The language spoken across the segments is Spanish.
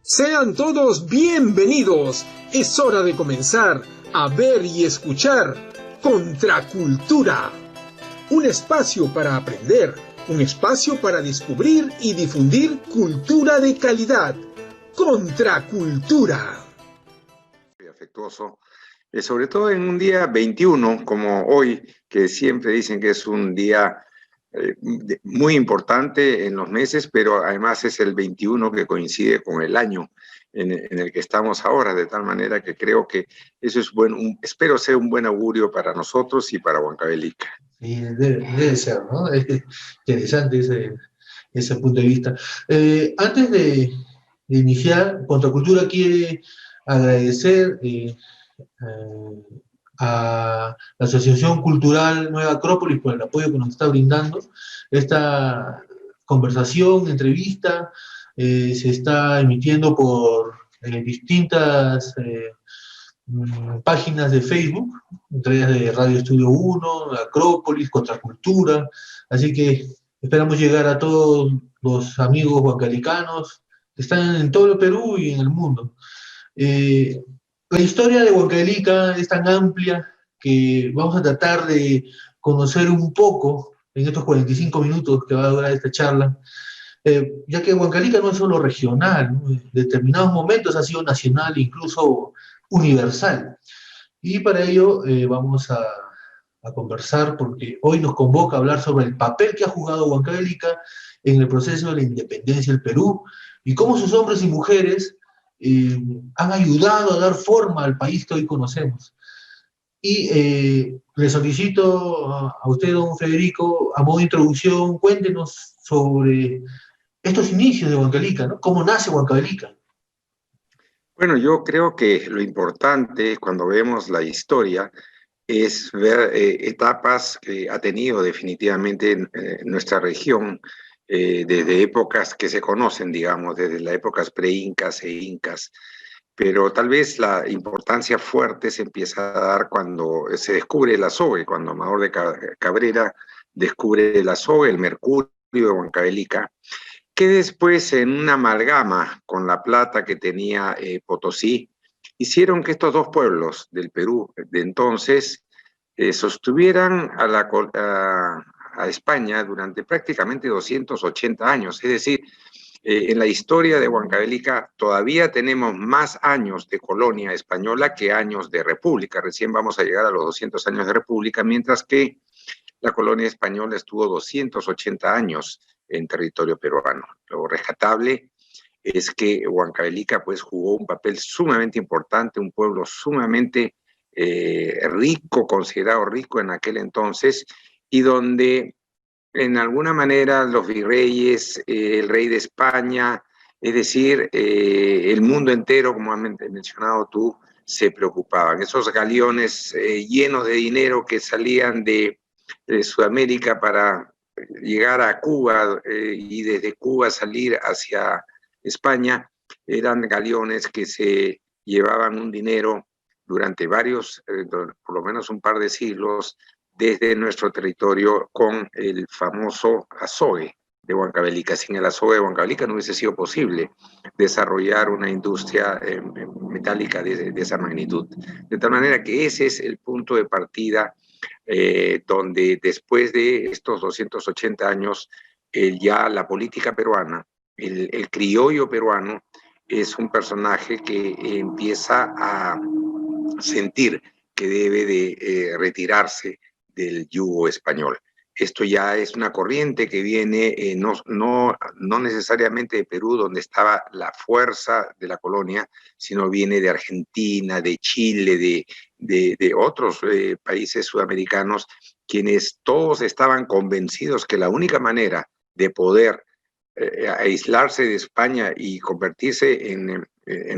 Sean todos bienvenidos. Es hora de comenzar a ver y escuchar Contracultura. Un espacio para aprender, un espacio para descubrir y difundir cultura de calidad. Contracultura. Afectuoso, sobre todo en un día 21 como hoy, que siempre dicen que es un día muy importante en los meses, pero además es el 21 que coincide con el año en el que estamos ahora, de tal manera que creo que eso es bueno, espero sea un buen augurio para nosotros y para Huancavelica. Sí, debe ser, ¿no? Es interesante ese punto de vista. Antes de iniciar, Contracultura quiere agradecer a la Asociación Cultural Nueva Acrópolis por el apoyo que nos está brindando. Esta conversación, entrevista, se está emitiendo por distintas páginas de Facebook, entre ellas de Radio Estudio 1, Acrópolis, Contracultura, así que esperamos llegar a todos los amigos huancavelicanos que están en todo el Perú y en el mundo. La historia de Huancavelica es tan amplia que vamos a tratar de conocer un poco en estos 45 minutos que va a durar esta charla, ya que Huancavelica no es solo regional, ¿no? En determinados momentos ha sido nacional, incluso universal. Y para ello vamos a conversar, porque hoy nos convoca a hablar sobre el papel que ha jugado Huancavelica en el proceso de la independencia del Perú y cómo sus hombres y mujeres han ayudado a dar forma al país que hoy conocemos. Y le solicito a usted, don Federico, a modo de introducción, cuéntenos sobre estos inicios de Huancavelica, ¿no? ¿Cómo nace Huancavelica? Bueno, yo creo que lo importante cuando vemos la historia es ver etapas que ha tenido definitivamente nuestra región desde épocas que se conocen, digamos, desde las épocas pre-incas e incas, pero tal vez la importancia fuerte se empieza a dar cuando se descubre el azogue, cuando Amador de Cabrera descubre el azogue, el mercurio de Huancavelica, que después en una amalgama con la plata que tenía Potosí, hicieron que estos dos pueblos del Perú de entonces sostuvieran a España durante prácticamente 280 años. Es decir, en la historia de Huancavelica todavía tenemos más años de colonia española que años de república. Recién vamos a llegar a los 200 años de república, mientras que la colonia española estuvo 280 años en territorio peruano. Lo rescatable es que Huancavelica pues jugó un papel sumamente importante, un pueblo sumamente rico, considerado rico en aquel entonces, y donde en alguna manera los virreyes, el rey de España, es decir, el mundo entero, como has mencionado tú, se preocupaban. Esos galeones llenos de dinero que salían de Sudamérica para llegar a Cuba y desde Cuba salir hacia España, eran galeones que se llevaban un dinero durante varios, por lo menos un par de siglos, desde nuestro territorio con el famoso azogue de Huancavelica. Sin el azogue de Huancavelica no hubiese sido posible desarrollar una industria metálica de esa magnitud. De tal manera que ese es el punto de partida donde después de estos 280 años ya la política peruana, el criollo peruano, es un personaje que empieza a sentir que debe de retirarse del yugo español. Esto ya es una corriente que viene no necesariamente de Perú, donde estaba la fuerza de la colonia, sino viene de Argentina, de Chile, de otros países sudamericanos, quienes todos estaban convencidos que la única manera de poder aislarse de España y convertirse en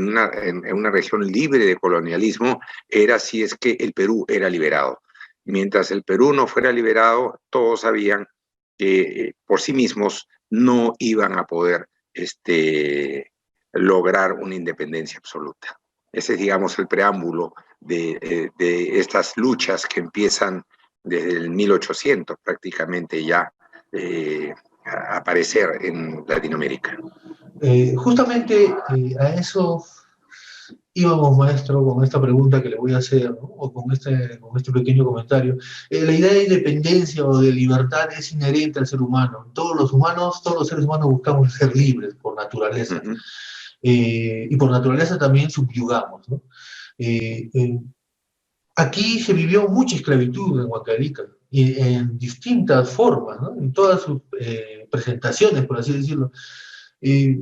una región libre de colonialismo era si es que el Perú era liberado. Mientras el Perú no fuera liberado, todos sabían que por sí mismos no iban a poder lograr una independencia absoluta. Ese es, digamos, el preámbulo de estas luchas que empiezan desde el 1800 prácticamente ya a aparecer en Latinoamérica. Justamente a eso íbamos, maestro, con esta pregunta que le voy a hacer, ¿no? O con este pequeño comentario. La idea de independencia o de libertad es inherente al ser humano. Todos los humanos, todos los seres humanos buscamos ser libres por naturaleza. Ujú. Y por naturaleza también subyugamos, ¿no? Aquí se vivió mucha esclavitud en Huancavelica, y en distintas formas, ¿no? En todas sus presentaciones, por así decirlo. Eh,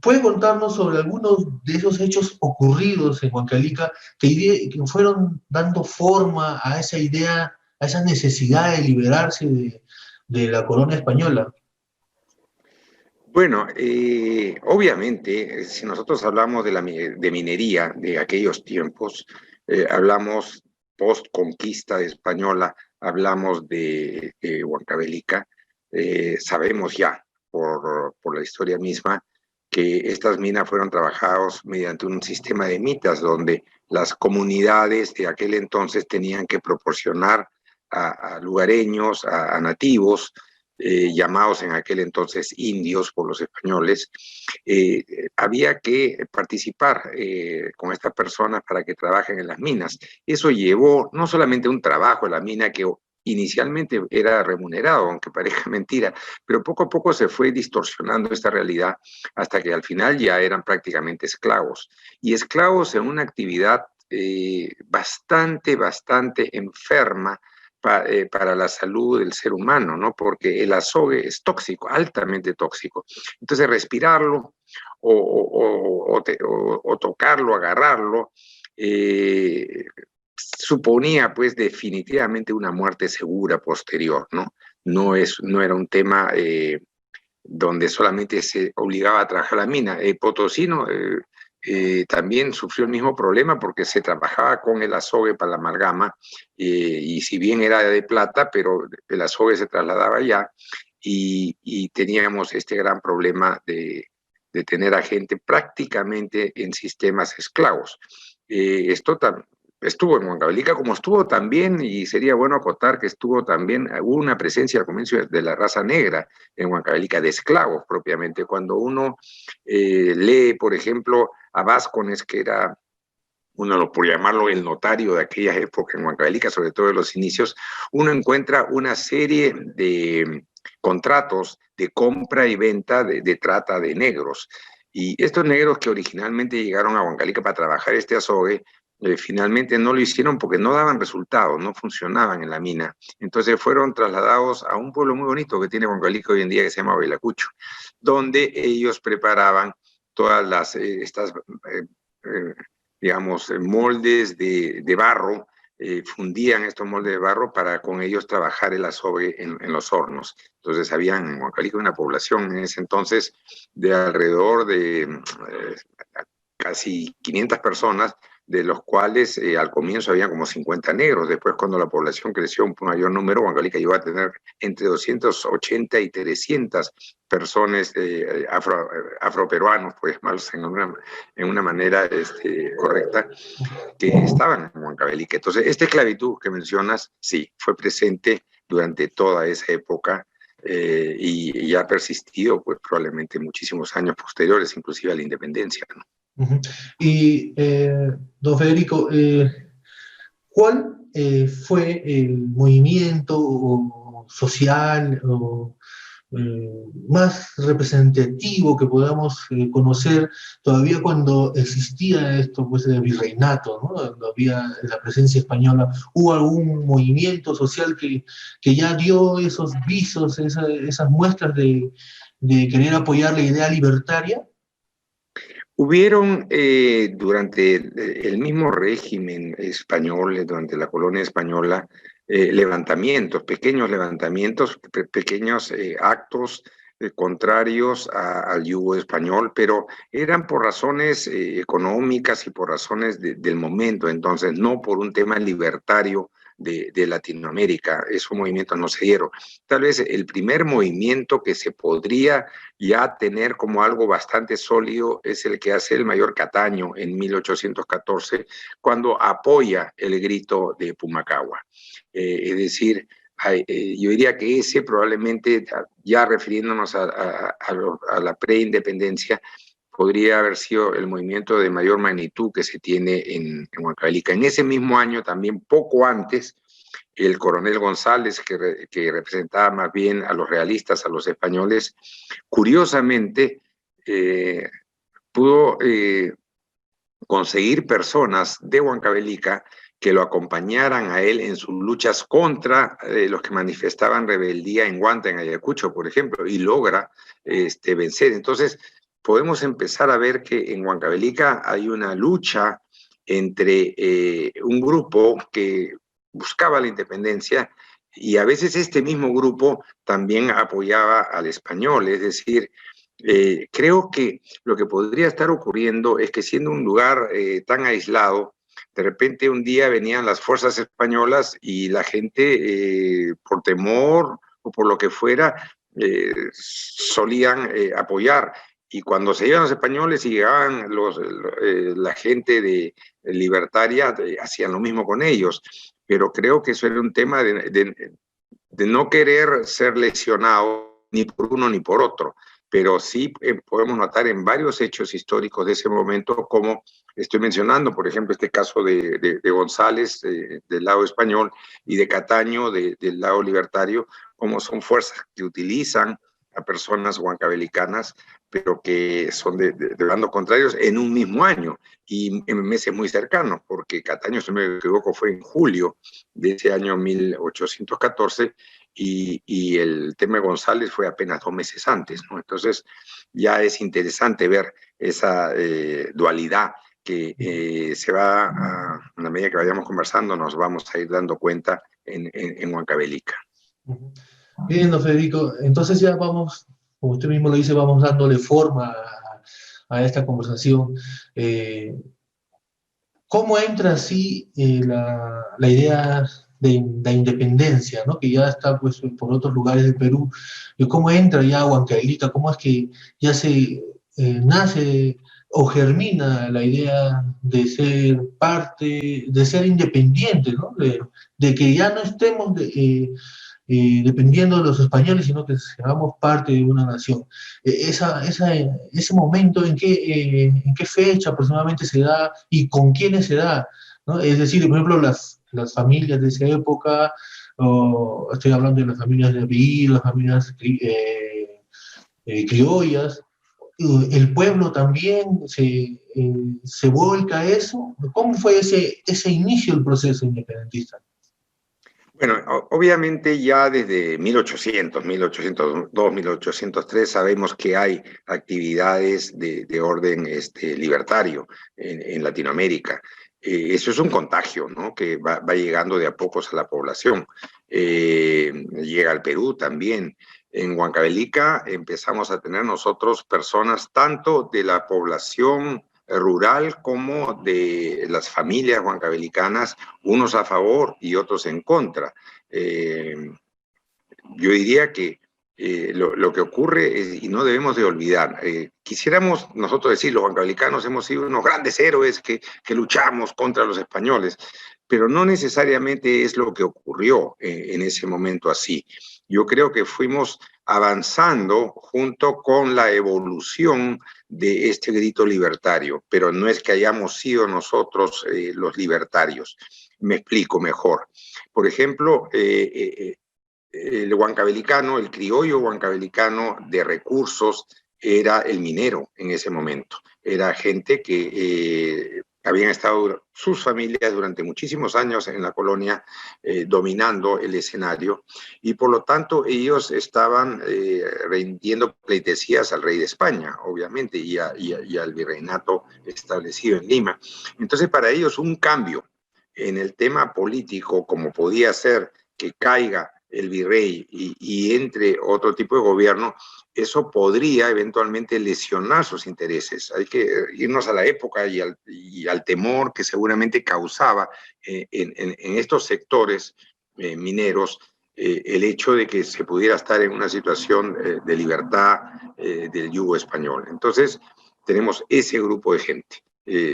¿Puede contarnos sobre algunos de esos hechos ocurridos en Huancavelica que fueron dando forma a esa idea, a esa necesidad de liberarse de la corona española? Bueno, obviamente, si nosotros hablamos de minería de aquellos tiempos, hablamos post-conquista española, hablamos de Huancavelica, sabemos ya por la historia misma que estas minas fueron trabajadas mediante un sistema de mitas donde las comunidades de aquel entonces tenían que proporcionar a lugareños, a nativos, llamados en aquel entonces indios por los españoles, había que participar con estas personas para que trabajen en las minas. Eso llevó no solamente un trabajo en la mina que inicialmente era remunerado, aunque parezca mentira, pero poco a poco se fue distorsionando esta realidad hasta que al final ya eran prácticamente esclavos. Y esclavos en una actividad bastante enferma para la salud del ser humano, ¿no? Porque el azogue es tóxico, altamente tóxico. Entonces, respirarlo o tocarlo, agarrarlo, suponía pues definitivamente una muerte segura posterior, ¿no? No era un tema donde solamente se obligaba a trabajar la mina. Potosino también sufrió el mismo problema porque se trabajaba con el azogue para la amalgama y si bien era de plata, pero el azogue se trasladaba allá y teníamos este gran problema de tener a gente prácticamente en sistemas esclavos. Esto estuvo en Huancavelica, como estuvo también, y sería bueno acotar que estuvo también, hubo una presencia al comienzo de la raza negra en Huancavelica, de esclavos propiamente. Cuando uno lee, por ejemplo, a Vázquez, que era uno, por llamarlo el notario de aquella época en Huancavelica, sobre todo de los inicios, uno encuentra una serie de contratos de compra y venta de trata de negros. Y estos negros que originalmente llegaron a Huancavelica para trabajar este azogue, finalmente no lo hicieron porque no daban resultados, no funcionaban en la mina. Entonces fueron trasladados a un pueblo muy bonito que tiene Huancavelica hoy en día, que se llama Belacucho, donde ellos preparaban todas estas digamos, moldes de barro, fundían estos moldes de barro para con ellos trabajar el azogue en los hornos. Entonces habían en Huancavelica una población en ese entonces de alrededor de casi 500 personas, de los cuales al comienzo había como 50 negros. Después, cuando la población creció un mayor número, Huancavelica llegó a tener entre 280 y 300 personas afroperuanos, pues más en una manera correcta, que estaban en Huancavelica. Entonces, esta esclavitud que mencionas, sí, fue presente durante toda esa época y ha persistido pues probablemente muchísimos años posteriores, inclusive a la independencia, ¿no? Y, don Federico, ¿cuál fue el movimiento social más representativo que podamos conocer todavía cuando existía esto, pues, el virreinato, ¿no? Cuando había la presencia española? ¿Hubo algún movimiento social que ya dio esos visos, esas muestras de querer apoyar la idea libertaria? Hubieron durante el mismo régimen español, durante la colonia española, levantamientos, pequeños actos contrarios al yugo español, pero eran por razones económicas y por razones del momento, entonces no por un tema libertario de Latinoamérica. Esos movimientos no se dieron. Tal vez el primer movimiento que se podría ya tener como algo bastante sólido es el que hace el mayor Cataño en 1814, cuando apoya el grito de Pumacahua. Es decir, Yo diría que ese probablemente, ya refiriéndonos a la preindependencia, podría haber sido el movimiento de mayor magnitud que se tiene en Huancavelica. En ese mismo año, también poco antes, el coronel González, que representaba más bien a los realistas, a los españoles, curiosamente pudo conseguir personas de Huancavelica que lo acompañaran a él en sus luchas contra los que manifestaban rebeldía en Huanta, en Ayacucho, por ejemplo, y logra vencer. Entonces, podemos empezar a ver que en Huancavelica hay una lucha entre un grupo que buscaba la independencia y a veces este mismo grupo también apoyaba al español, es decir, creo que lo que podría estar ocurriendo es que siendo un lugar tan aislado, de repente un día venían las fuerzas españolas y la gente, por temor o por lo que fuera, solían apoyar. Y cuando se iban los españoles y llegaban la gente libertaria, hacían lo mismo con ellos. Pero creo que eso era un tema de no querer ser lesionado ni por uno ni por otro. Pero sí podemos notar en varios hechos históricos de ese momento, como estoy mencionando, por ejemplo, este caso de González del lado español y de Cataño del lado libertario, como son fuerzas que utilizan a personas huancavelicanas, pero que son de bandos contrarios en un mismo año y en meses muy cercanos, porque Cataño, si no me equivoco, fue en julio de ese año 1814, y el tema de González fue apenas 2 meses antes, ¿no? Entonces ya es interesante ver esa dualidad que se va, a la medida que vayamos conversando, nos vamos a ir dando cuenta en Huancavelica. Bien, don Federico, entonces ya vamos, como usted mismo lo dice, vamos dándole forma a esta conversación. ¿Cómo entra así la idea de la independencia, ¿no? Que ya está pues por otros lugares del Perú? ¿Cómo entra ya Huancavelica? ¿Cómo es que ya se nace o germina la idea de ser parte, de ser independiente, ¿no? De que ya no estemos dependiendo de los españoles, sino que seamos parte de una nación. Ese momento, ¿en qué fecha aproximadamente se da y con quiénes se da? ¿No? Es decir, por ejemplo, las familias de esa época, estoy hablando de las familias de apellido, las familias criollas, el pueblo también se volca a eso. ¿Cómo fue ese inicio del proceso independentista? Bueno, obviamente ya desde 1800, 1802, 1803 sabemos que hay actividades de orden libertario en Latinoamérica. Eso es un contagio, ¿no? Que va llegando de a pocos a la población. Llega al Perú también. En Huancavelica empezamos a tener nosotros personas tanto de la población rural como de las familias huancavelicanas, unos a favor y otros en contra. Yo diría que lo que ocurre es, y no debemos de olvidar, quisiéramos nosotros decir, los huancavelicanos hemos sido unos grandes héroes que luchamos contra los españoles, pero no necesariamente es lo que ocurrió en ese momento así. Yo creo que fuimos avanzando junto con la evolución de este grito libertario, pero no es que hayamos sido nosotros los libertarios. Me explico mejor. Por ejemplo, el huancavelicano, el criollo huancavelicano de recursos era el minero en ese momento. Era gente que habían estado sus familias durante muchísimos años en la colonia dominando el escenario y por lo tanto ellos estaban rindiendo pleitesías al rey de España, obviamente, y al virreinato establecido en Lima. Entonces para ellos un cambio en el tema político, como podía ser que caiga el virrey y entre otro tipo de gobierno, eso podría eventualmente lesionar sus intereses. Hay que irnos a la época y al temor que seguramente causaba en estos sectores mineros el hecho de que se pudiera estar en una situación de libertad del yugo español. Entonces, tenemos ese grupo de gente.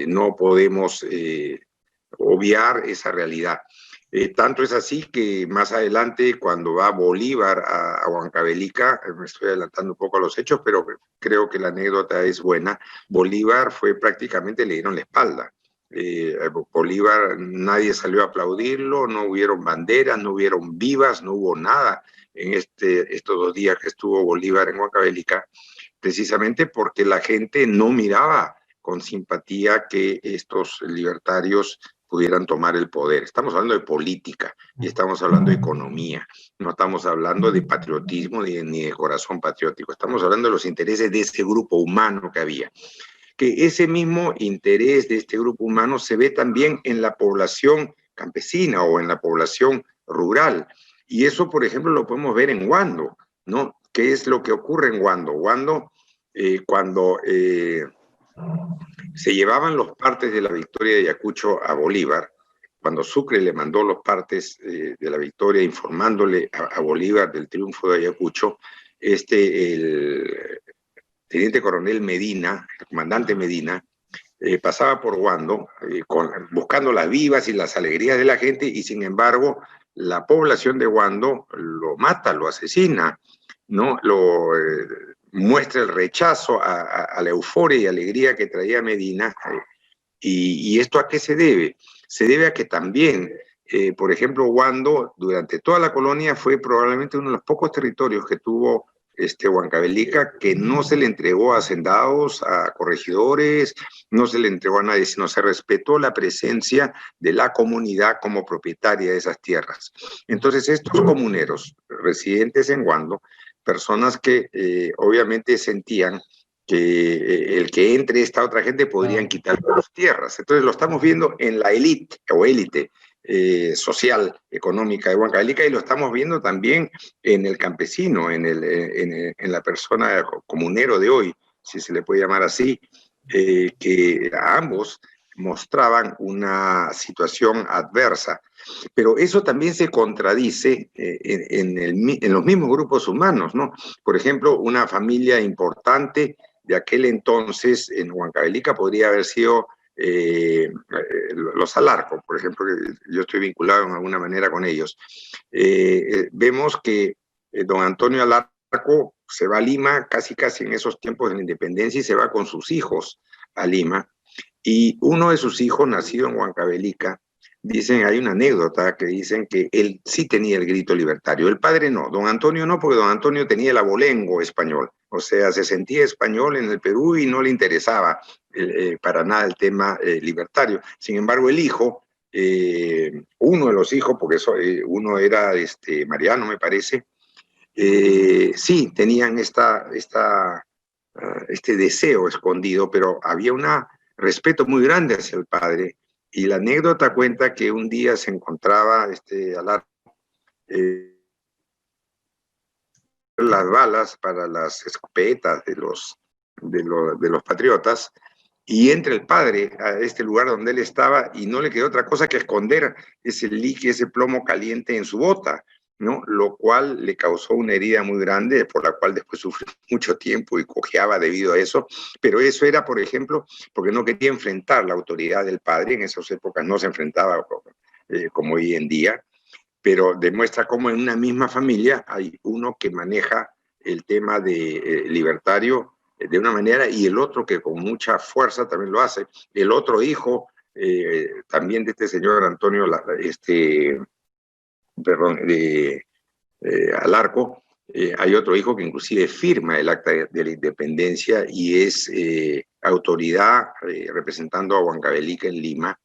No podemos obviar esa realidad. Tanto es así que más adelante, cuando va Bolívar a Huancavelica, me estoy adelantando un poco a los hechos, pero creo que la anécdota es buena, Bolívar fue prácticamente, le dieron la espalda. Bolívar, nadie salió a aplaudirlo, no hubieron banderas, no hubieron vivas, no hubo nada en estos 2 días que estuvo Bolívar en Huancavelica, precisamente porque la gente no miraba con simpatía que estos libertarios pudieran tomar el poder. Estamos hablando de política y estamos hablando de economía. No estamos hablando de patriotismo ni de corazón patriótico. Estamos hablando de los intereses de ese grupo humano que había. Que ese mismo interés de este grupo humano se ve también en la población campesina o en la población rural. Y eso, por ejemplo, lo podemos ver en Huando, ¿no? ¿Qué es lo que ocurre en Huando? Huando, cuando se llevaban los partes de la victoria de Ayacucho a Bolívar, cuando Sucre le mandó los partes de la victoria informándole a Bolívar del triunfo de Ayacucho, el teniente coronel Medina, el comandante Medina, pasaba por Huando buscando las vivas y las alegrías de la gente, y sin embargo la población de Huando lo mata, lo asesina, ¿no? Muestra el rechazo a la euforia y alegría que traía Medina. ¿Y esto a qué se debe? Se debe a que también, por ejemplo, Huando durante toda la colonia fue probablemente uno de los pocos territorios que tuvo Huancavelica, que no se le entregó a hacendados, a corregidores, no se le entregó a nadie, sino se respetó la presencia de la comunidad como propietaria de esas tierras. Entonces, estos comuneros residentes en Huando, personas que obviamente sentían que el que entre esta otra gente podrían quitar sus tierras. Entonces lo estamos viendo en la élite o élite social, económica de Huancavelica, y lo estamos viendo también en el campesino, en la persona comunero de hoy, si se le puede llamar así, que a ambos mostraban una situación adversa. Pero eso también se contradice en los mismos grupos humanos, ¿no? Por ejemplo, una familia importante de aquel entonces en Huancavelica podría haber sido los Alarco, por ejemplo, yo estoy vinculado en alguna manera con ellos. Vemos que don Antonio Alarco se va a Lima casi en esos tiempos de la independencia y se va con sus hijos a Lima, y uno de sus hijos, nacido en Huancavelica, hay una anécdota que dicen que él sí tenía el grito libertario, el padre no, don Antonio no, porque don Antonio tenía el abolengo español, o sea, se sentía español en el Perú y no le interesaba para nada el tema libertario. Sin embargo, el hijo, uno de los hijos, porque uno era Mariano, me parece, sí tenían este deseo escondido, pero había un respeto muy grande hacia el padre. Y la anécdota cuenta que un día se encontraba Alarco las balas para las escopetas de los patriotas, y entra el padre a este lugar donde él estaba y no le quedó otra cosa que esconder ese plomo caliente en su bota, ¿no? Lo cual le causó una herida muy grande, por la cual después sufrió mucho tiempo y cojeaba debido a eso. Pero eso era, por ejemplo, porque no quería enfrentar la autoridad del padre. En esas épocas no se enfrentaba como hoy en día, pero demuestra cómo en una misma familia hay uno que maneja el tema de libertario de una manera y el otro que con mucha fuerza también lo hace. El otro hijo también de este señor Antonio Alarco, hay otro hijo que inclusive firma el acta de la independencia y es autoridad representando a Huancavelica en Lima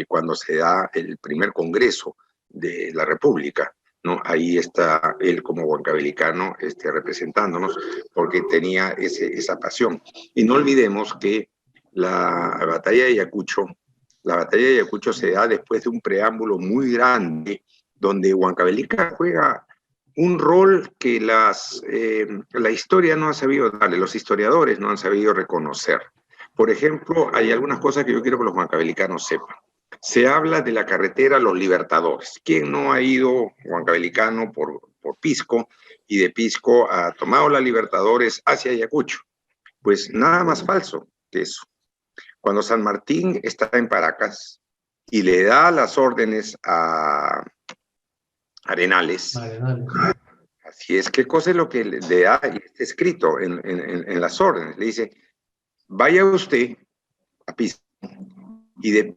cuando se da el primer congreso de la República, ¿no? Ahí está él como huancavelicano representándonos porque tenía esa pasión. Y no olvidemos que la batalla de Ayacucho se da después de un preámbulo muy grande donde Huancavelica juega un rol que la historia no ha sabido darle, los historiadores no han sabido reconocer. Por ejemplo, hay algunas cosas que yo quiero que los huancavelicanos sepan. Se habla de la carretera Los Libertadores. ¿Quién no ha ido huancavelicano por Pisco y de Pisco ha tomado la Libertadores hacia Ayacucho? Pues nada más falso que eso. Cuando San Martín está en Paracas y le da las órdenes a Arenales. Arenales. Así es, ¿qué cosa es lo que le da está escrito en las órdenes? Le dice, vaya usted a Pisco y de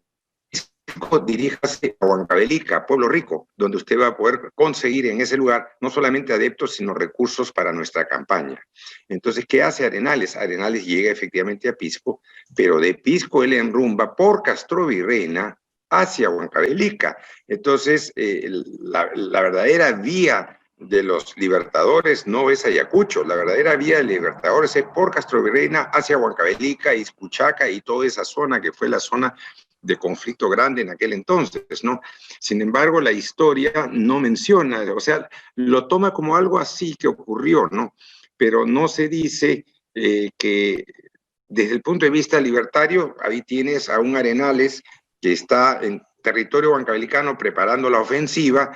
Pisco diríjase a Huancavelica, Pueblo Rico, donde usted va a poder conseguir en ese lugar no solamente adeptos, sino recursos para nuestra campaña. Entonces, ¿qué hace Arenales? Arenales llega efectivamente a Pisco, pero de Pisco él enrumba por Castrovirreyna hacia Huancavelica. Entonces, la verdadera vía de los libertadores no es Ayacucho, la verdadera vía de libertadores es por Castrovirreyna hacia Huancavelica, Izcuchaca y toda esa zona que fue la zona de conflicto grande en aquel entonces, ¿no? Sin embargo, la historia no menciona, o sea, lo toma como algo así que ocurrió, ¿no? Pero no se dice que desde el punto de vista libertario, ahí tienes a un Arenales que está en territorio huancavelicano preparando la ofensiva,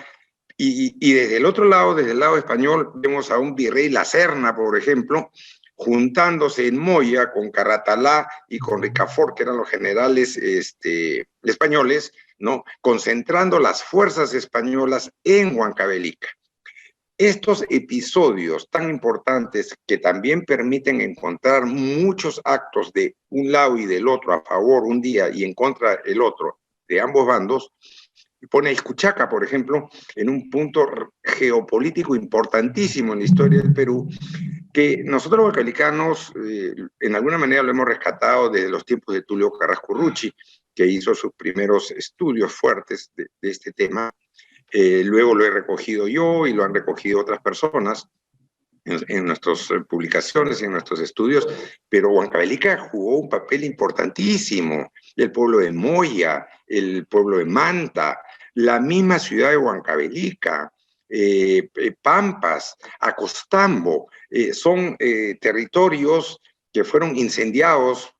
y desde el otro lado, desde el lado español, vemos a un virrey La Serna, por ejemplo, juntándose en Moya con Carratalá y con Ricafort, que eran los generales españoles, ¿no? Concentrando las fuerzas españolas en Huancavelica. Estos episodios tan importantes que también permiten encontrar muchos actos de un lado y del otro, a favor un día y en contra el otro, de ambos bandos, pone a Izcuchaca, por ejemplo, en un punto geopolítico importantísimo en la historia del Perú, que nosotros los huancavelicanos en alguna manera lo hemos rescatado desde los tiempos de Tulio Carrasco Rucci, que hizo sus primeros estudios fuertes de este tema. Luego lo he recogido yo y lo han recogido otras personas en nuestras publicaciones y en nuestros estudios, pero Huancavelica jugó un papel importantísimo. El pueblo de Moya, el pueblo de Manta, la misma ciudad de Huancavelica, Pampas, Acostambo, son territorios que fueron incendiados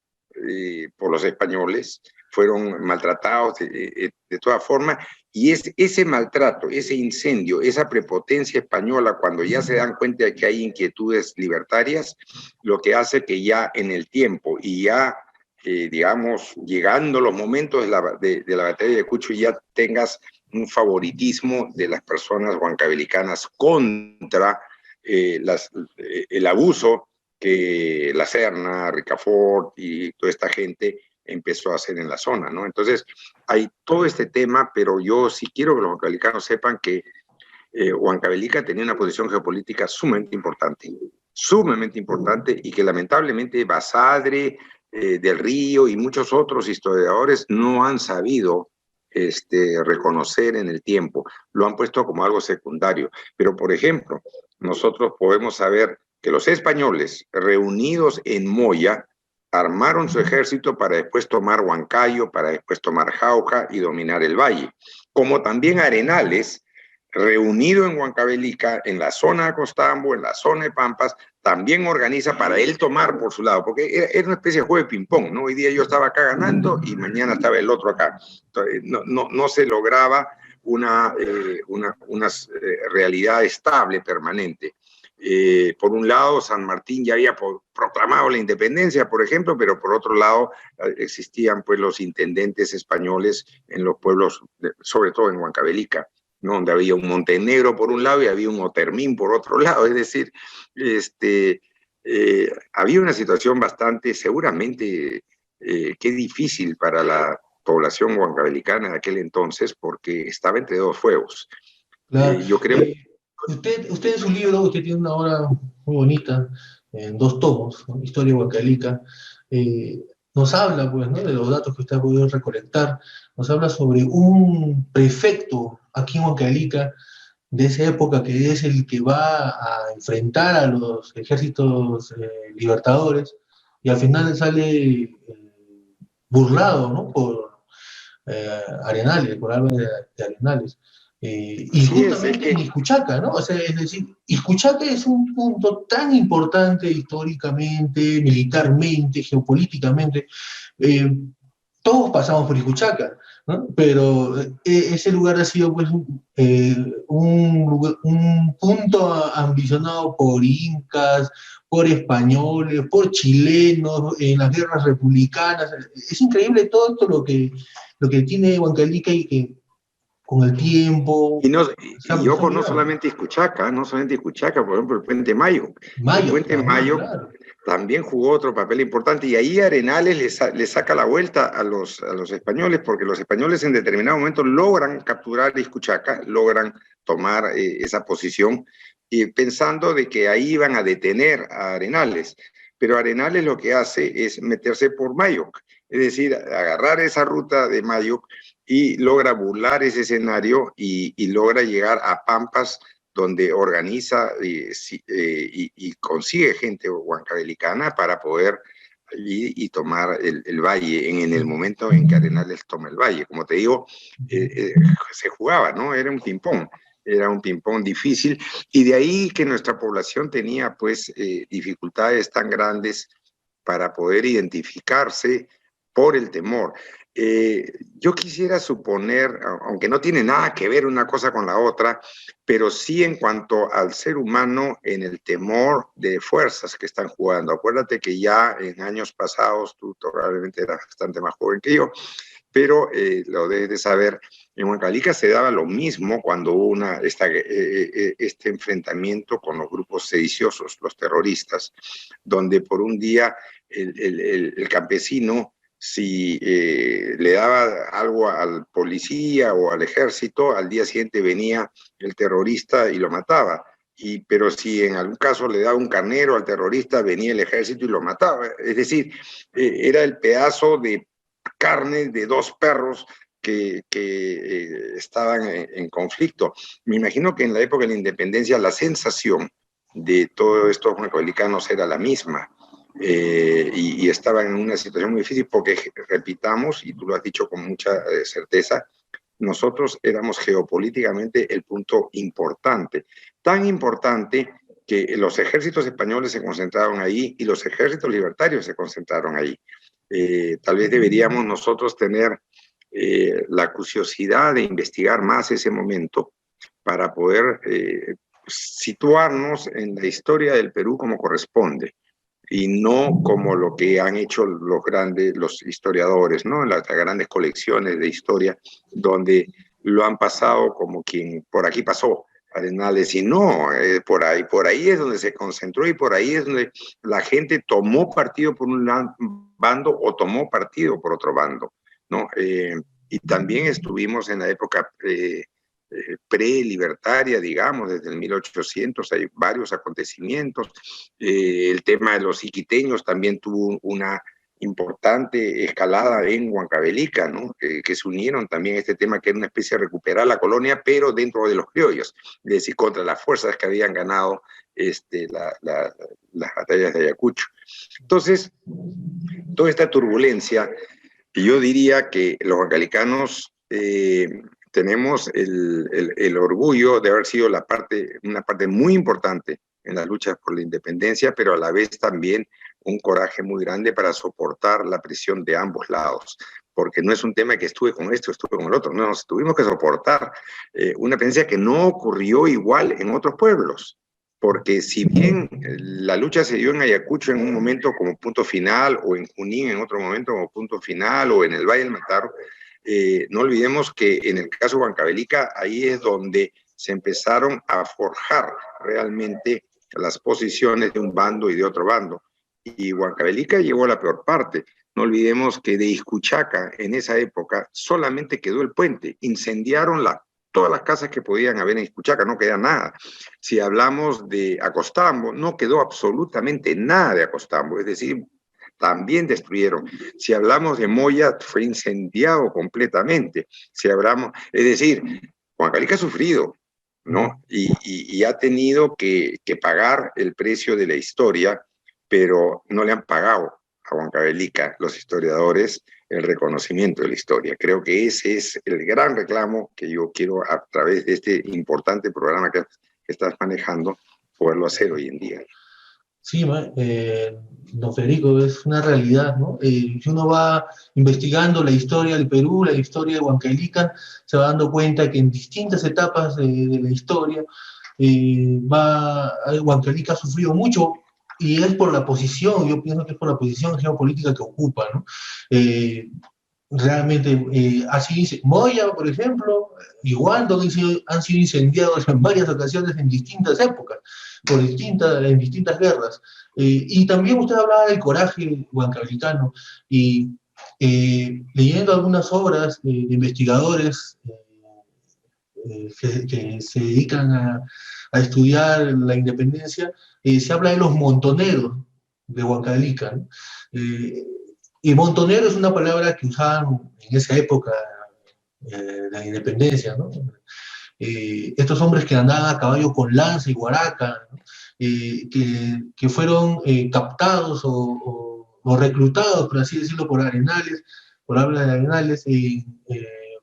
por los españoles, fueron maltratados de toda forma, y ese maltrato, ese incendio, esa prepotencia española, cuando ya se dan cuenta de que hay inquietudes libertarias, lo que hace que ya en el tiempo y ya, digamos, llegando los momentos de la batalla de Ayacucho, ya tengas un favoritismo de las personas huancavelicanas contra el abuso que La Serna, Ricafort y toda esta gente empezó a hacer en la zona, ¿no? Entonces, hay todo este tema, pero yo sí quiero que los huancavelicanos sepan que Huancavelica tenía una posición geopolítica sumamente importante, y que lamentablemente Basadre, del Río y muchos otros historiadores no han sabido reconocer en el tiempo, lo han puesto como algo secundario. Pero, por ejemplo, nosotros podemos saber que los españoles reunidos en Moya armaron su ejército para después tomar Huancayo, para después tomar Jauja y dominar el valle. Como también Arenales, reunido en Huancavelica, en la zona de Acostambo, en la zona de Pampas, también organiza para él tomar por su lado, porque era una especie de juego de ping-pong, ¿no? Hoy día yo estaba acá ganando y mañana estaba el otro acá. Entonces, no se lograba una realidad estable, permanente. Por un lado, San Martín ya había proclamado la independencia, por ejemplo, pero por otro lado existían pues los intendentes españoles en los pueblos, sobre todo en Huancavelica, ¿no? Donde había un Montenegro por un lado y había un Otermín por otro lado. Es decir, había una situación bastante, seguramente, qué difícil para la población huancavelicana de aquel entonces, porque estaba entre dos fuegos. Claro. Yo creo... Usted en su libro, usted tiene una obra muy bonita, en 2 tomos, ¿no? Historia de Huancavelica, nos habla, pues, ¿no?, de los datos que usted ha podido recolectar, nos habla sobre un prefecto aquí en Huancavelica de esa época, que es el que va a enfrentar a los ejércitos libertadores, y al final sale burlado, ¿no?, por Arenales, por Álvarez de Arenales. Y justamente en Izcuchaca, ¿no? O sea, es decir, Izcuchaca es un punto tan importante históricamente, militarmente, geopolíticamente. Todos pasamos por Izcuchaca, ¿no? Pero ese lugar ha sido, pues, un punto ambicionado por incas, por españoles, por chilenos, en las guerras republicanas. Es increíble todo esto lo que tiene Huancavelica, y que con el tiempo. Y ojo, no solamente Iscuchaca, por ejemplo, el Puente Mayo. El Puente Mayo claro. También jugó otro papel importante, y ahí Arenales le saca la vuelta a los españoles, porque los españoles en determinado momento logran capturar Iscuchaca, logran tomar esa posición, y pensando de que ahí iban a detener a Arenales. Pero Arenales lo que hace es meterse por Mayoc, es decir, agarrar esa ruta de Mayoc, y logra burlar ese escenario y logra llegar a Pampas, donde organiza y consigue gente huancabelicana para poder y tomar el valle en el momento en que Arenales toma el valle. Como te digo, se jugaba, ¿no? Era un ping-pong difícil, y de ahí que nuestra población tenía pues dificultades tan grandes para poder identificarse por el temor. Yo quisiera suponer, aunque no tiene nada que ver una cosa con la otra, pero sí en cuanto al ser humano en el temor de fuerzas que están jugando. Acuérdate que ya en años pasados, tú probablemente eras bastante más joven que yo, pero lo debes de saber, en Huancavelica se daba lo mismo cuando hubo este enfrentamiento con los grupos sediciosos, los terroristas, donde por un día el campesino, si le daba algo al policía o al ejército, al día siguiente venía el terrorista y lo mataba. Pero si en algún caso le daba un carnero al terrorista, venía el ejército y lo mataba. Es decir, era el pedazo de carne de dos perros que estaban en conflicto. Me imagino que en la época de la independencia la sensación de todos estos huancavelicanos era la misma. Y estaban en una situación muy difícil porque, repitamos, y tú lo has dicho con mucha certeza, nosotros éramos geopolíticamente el punto importante, tan importante que los ejércitos españoles se concentraron ahí y los ejércitos libertarios se concentraron ahí. Tal vez deberíamos nosotros tener la curiosidad de investigar más ese momento para poder situarnos en la historia del Perú como corresponde, y no como lo que han hecho los historiadores, ¿no? Las grandes colecciones de historia, donde lo han pasado como quien por aquí pasó, Arenales, y no, por ahí es donde se concentró, y por ahí es donde la gente tomó partido por un bando o tomó partido por otro bando, ¿no? Y también estuvimos en la época pre-libertaria, digamos, desde el 1800, hay varios acontecimientos. El tema de los iquiteños también tuvo una importante escalada en Huancavelica, ¿no? Que se unieron también a este tema, que era una especie de recuperar la colonia, pero dentro de los criollos, es decir, contra las fuerzas que habían ganado las batallas de Ayacucho. Entonces, toda esta turbulencia, yo diría que los huancavelicanos tenemos el orgullo de haber sido una parte muy importante en las luchas por la independencia, pero a la vez también un coraje muy grande para soportar la presión de ambos lados, porque no es un tema que estuve con esto, estuve con el otro, no, tuvimos que soportar una presencia que no ocurrió igual en otros pueblos, porque si bien la lucha se dio en Ayacucho en un momento como punto final, o en Junín en otro momento como punto final, o en el Valle del Mantaro, no olvidemos que en el caso de Huancavelica, ahí es donde se empezaron a forjar realmente las posiciones de un bando y de otro bando. Y Huancavelica llegó a la peor parte. No olvidemos que de Iscuchaca, en esa época, solamente quedó el puente. Incendiaron todas las casas que podían haber en Iscuchaca, no queda nada. Si hablamos de Acostambo, no quedó absolutamente nada de Acostambo, es decir, también destruyeron. Si hablamos de Moya, fue incendiado completamente. Si hablamos, es decir, Huancavelica ha sufrido, ¿no? Y ha tenido que pagar el precio de la historia, pero no le han pagado a Huancavelica, los historiadores, el reconocimiento de la historia. Creo que ese es el gran reclamo que yo quiero, a través de este importante programa que estás manejando, poderlo hacer hoy en día. Sí, don Federico, es una realidad, ¿no? Si uno va investigando la historia del Perú, la historia de Huancavelica, se va dando cuenta que en distintas etapas de la historia, Huancavelica ha sufrido mucho, y es por la posición, yo pienso que es por la posición geopolítica que ocupa, ¿no? realmente Moya, por ejemplo, igual han sido incendiados en varias ocasiones en distintas épocas, en distintas guerras. Y también usted hablaba del coraje huancaveliano, y leyendo algunas obras de investigadores que se dedican a estudiar la independencia, se habla de los montoneros de Huancavelica, ¿no? Y montonero es una palabra que usaban en esa época de la independencia, ¿no? Estos hombres que andaban a caballo con lanza y guaraca, ¿no? Que fueron captados o reclutados, por así decirlo, por habla de Arenales,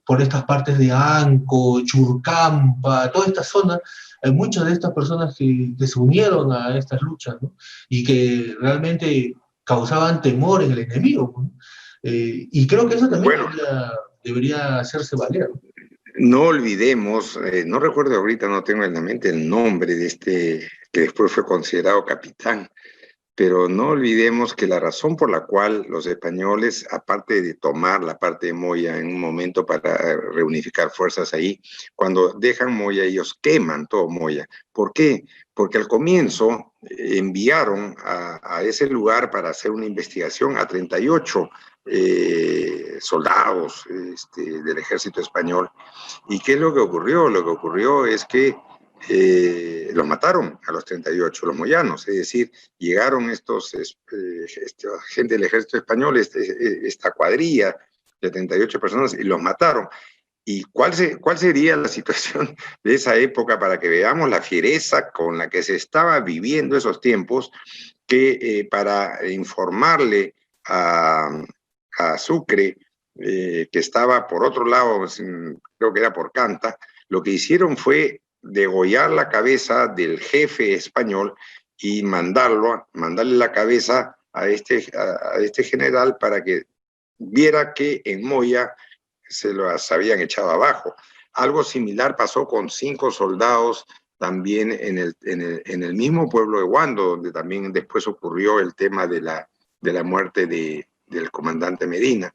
por estas partes de Anco, Churcampa, toda esta zona. Hay muchas de estas personas que se unieron a estas luchas, ¿no? Y que realmente causaban temor en el enemigo, ¿no? Y creo que eso también Bueno, debería hacerse valer. no olvidemos, no recuerdo ahorita, no tengo en la mente el nombre de este que después fue considerado capitán, pero no olvidemos que la razón por la cual los españoles, aparte de tomar la parte de Moya en un momento para reunificar fuerzas ahí, cuando dejan Moya ellos queman todo Moya. ¿Por qué? Porque al comienzo enviaron a ese lugar para hacer una investigación a 38 soldados del ejército español. ¿Y qué es lo que ocurrió? Lo que ocurrió es que los mataron a los 38, los moyanos, es decir, llegaron gente del ejército español, esta cuadrilla de 38 personas y los mataron. ¿Y cuál sería la situación de esa época para que veamos la fiereza con la que se estaba viviendo esos tiempos, que para informarle a Sucre, que estaba por otro lado, creo que era por Canta, lo que hicieron fue degollar la cabeza del jefe español y mandarle la cabeza a este general para que viera que en Moya se las habían echado abajo. Algo similar pasó con 5 soldados también en el mismo pueblo de Huando, donde también después ocurrió el tema de la muerte del comandante Medina,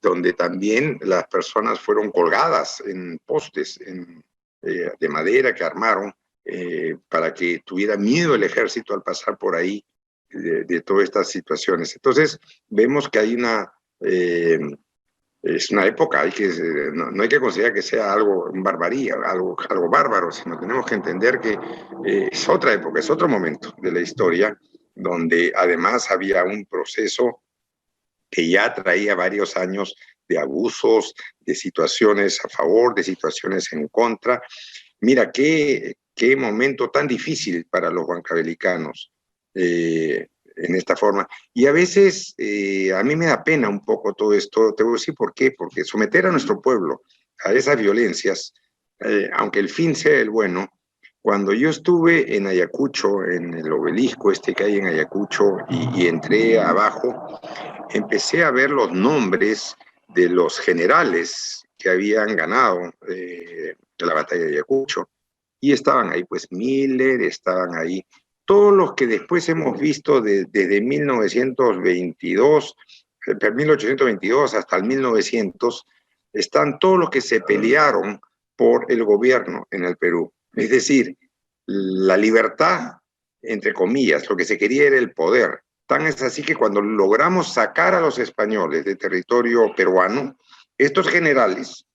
donde también las personas fueron colgadas en postes de madera que armaron para que tuviera miedo el ejército al pasar por ahí de todas estas situaciones. Entonces vemos que hay es una época, no hay que considerar que sea algo barbaría, algo bárbaro, sino tenemos que entender que es otra época, es otro momento de la historia, donde además había un proceso que ya traía varios años de abusos, de situaciones a favor, de situaciones en contra. Mira, qué momento tan difícil para los huancavelicanos en esta forma. Y a veces a mí me da pena un poco todo esto. Te voy a decir por qué. Porque someter a nuestro pueblo a esas violencias, aunque el fin sea el bueno, cuando yo estuve en Ayacucho, en el obelisco que hay en Ayacucho, y entré abajo, empecé a ver los nombres de los generales que habían ganado la batalla de Ayacucho. Y estaban ahí, pues, Miller, estaban ahí todos los que después hemos visto desde 1922, 1822 hasta el 1900, están todos los que se pelearon por el gobierno en el Perú. Es decir, la libertad, entre comillas, lo que se quería era el poder. Tan es así que cuando logramos sacar a los españoles de territorio peruano, estos generales,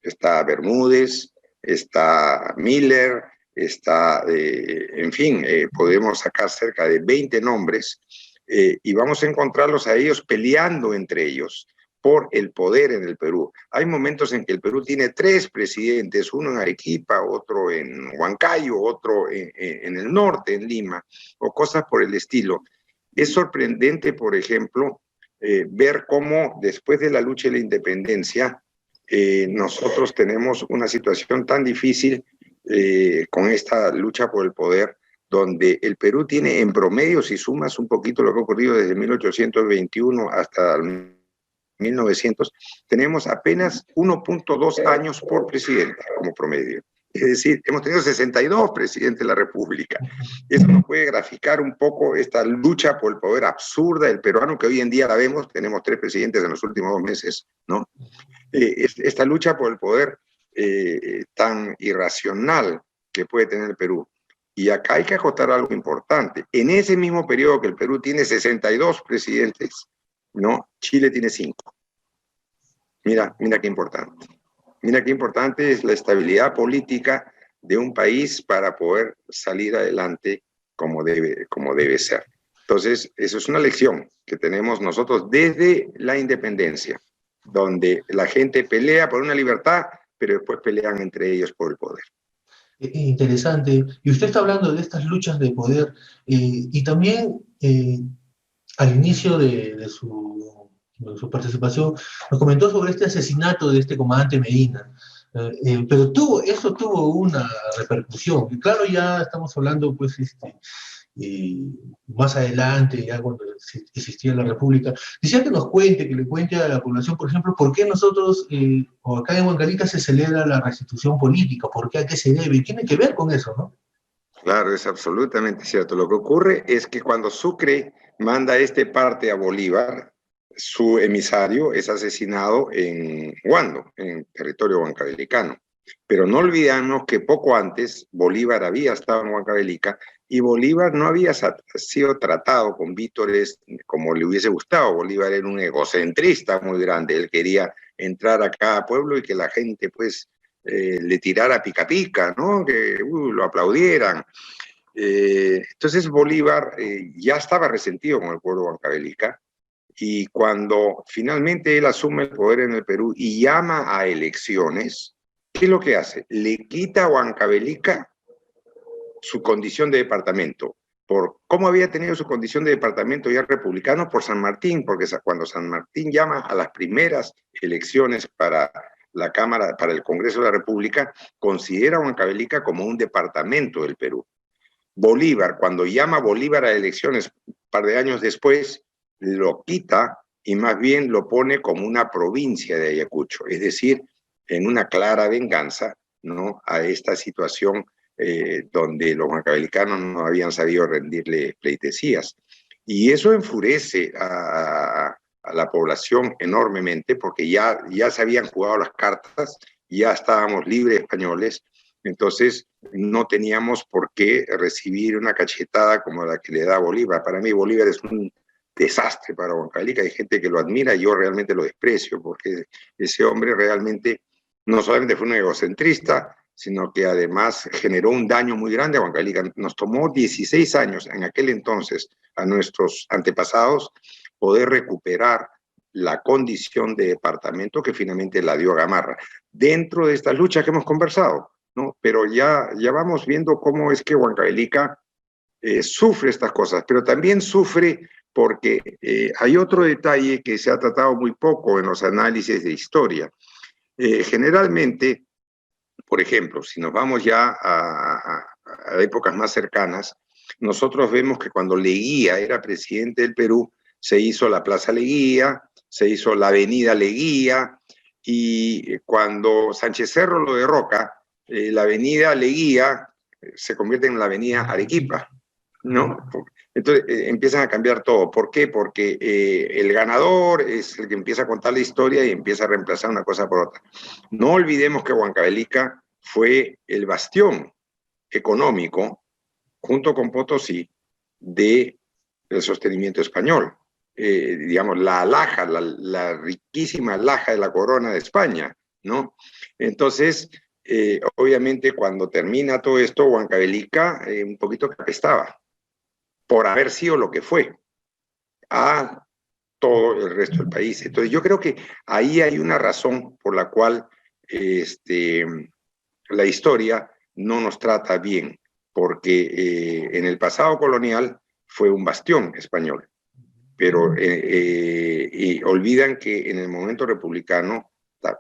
está Bermúdez, está Miller, está, en fin, podemos sacar cerca de 20 nombres y vamos a encontrarlos a ellos peleando entre ellos por el poder en el Perú. Hay momentos en que el Perú tiene 3 presidentes, uno en Arequipa, otro en Huancayo, otro en el norte, en Lima, o cosas por el estilo. Es sorprendente, por ejemplo, ver cómo después de la lucha de la independencia, nosotros tenemos una situación tan difícil con esta lucha por el poder, donde el Perú tiene en promedio, si sumas un poquito lo que ha ocurrido desde 1821 hasta 1900, tenemos apenas 1.2 años por presidente como promedio. Es decir, hemos tenido 62 presidentes de la República. Eso nos puede graficar un poco esta lucha por el poder absurda del peruano, que hoy en día la vemos, tenemos 3 presidentes en los últimos 2 meses, ¿no? Esta lucha por el poder tan irracional que puede tener el Perú. Y acá hay que acotar algo importante. En ese mismo periodo que el Perú tiene 62 presidentes, ¿no? Chile tiene 5. Mira qué importante. Mira qué importante es la estabilidad política de un país para poder salir adelante como debe ser. Entonces, eso es una lección que tenemos nosotros desde la independencia, donde la gente pelea por una libertad, pero después pelean entre ellos por el poder. Interesante. Y usted está hablando de estas luchas de poder, y también al inicio de su participación nos comentó sobre este asesinato de este comandante Medina. Pero eso tuvo una repercusión. Y claro, ya estamos hablando, pues, más adelante, ya cuando existía la República. Quisiera que nos cuente, que le cuente a la población, por ejemplo, por qué nosotros, o acá en Huancavelica, se celebra la restitución política, por qué, a qué se debe, tiene que ver con eso, ¿no? Claro, es absolutamente cierto. Lo que ocurre es que cuando Sucre manda este parte a Bolívar, su emisario es asesinado en Huando, en territorio huancavelicano. Pero no olvidamos que poco antes Bolívar había estado en Huancavelica y Bolívar no había sido tratado con vítores como le hubiese gustado. Bolívar era un egocentrista muy grande. Él quería entrar a cada pueblo y que la gente, pues, le tirara pica pica, ¿no? Que lo aplaudieran. Entonces Bolívar ya estaba resentido con el pueblo huancavelica, y cuando finalmente él asume el poder en el Perú y llama a elecciones, ¿qué es lo que hace? Le quita a Huancavelica su condición de departamento. ¿Por cómo había tenido su condición de departamento ya republicano? Por San Martín, porque cuando San Martín llama a las primeras elecciones para la Cámara, para el Congreso de la República, considera a Huancavelica como un departamento del Perú. Bolívar, cuando llama a Bolívar a elecciones un par de años después, lo quita y más bien lo pone como una provincia de Ayacucho, es decir, en una clara venganza, ¿no?, a esta situación donde los huancavelicanos no habían sabido rendirle pleitesías. Y eso enfurece a la población enormemente, porque ya se habían jugado las cartas, ya estábamos libres españoles, entonces no teníamos por qué recibir una cachetada como la que le da Bolívar. Para mí Bolívar es un desastre para Huancavelica. Hay gente que lo admira, yo realmente lo desprecio, porque ese hombre realmente no solamente fue un egocentrista, sino que además generó un daño muy grande a Huancavelica. Nos tomó 16 años en aquel entonces a nuestros antepasados poder recuperar la condición de departamento que finalmente la dio Gamarra, dentro de estas luchas que hemos conversado, ¿no? Pero ya vamos viendo cómo es que Huancavelica sufre estas cosas, pero también sufre porque hay otro detalle que se ha tratado muy poco en los análisis de historia. Generalmente, por ejemplo, si nos vamos ya a épocas más cercanas, nosotros vemos que cuando Leguía era presidente del Perú, se hizo la Plaza Leguía, se hizo la Avenida Leguía, y cuando Sánchez Cerro lo derroca, la Avenida Leguía se convierte en la Avenida Arequipa, ¿no? Entonces empiezan a cambiar todo. ¿Por qué? Porque el ganador es el que empieza a contar la historia y empieza a reemplazar una cosa por otra. No olvidemos que Huancavelica fue el bastión económico, junto con Potosí, del sostenimiento español. Digamos, la alhaja, la riquísima alhaja de la corona de España, ¿no? Entonces, obviamente, cuando termina todo esto, Huancavelica un poquito apestaba por haber sido lo que fue a todo el resto del país. Entonces, yo creo que ahí hay una razón por la cual la historia no nos trata bien, porque en el pasado colonial fue un bastión español, pero y olvidan que en el momento republicano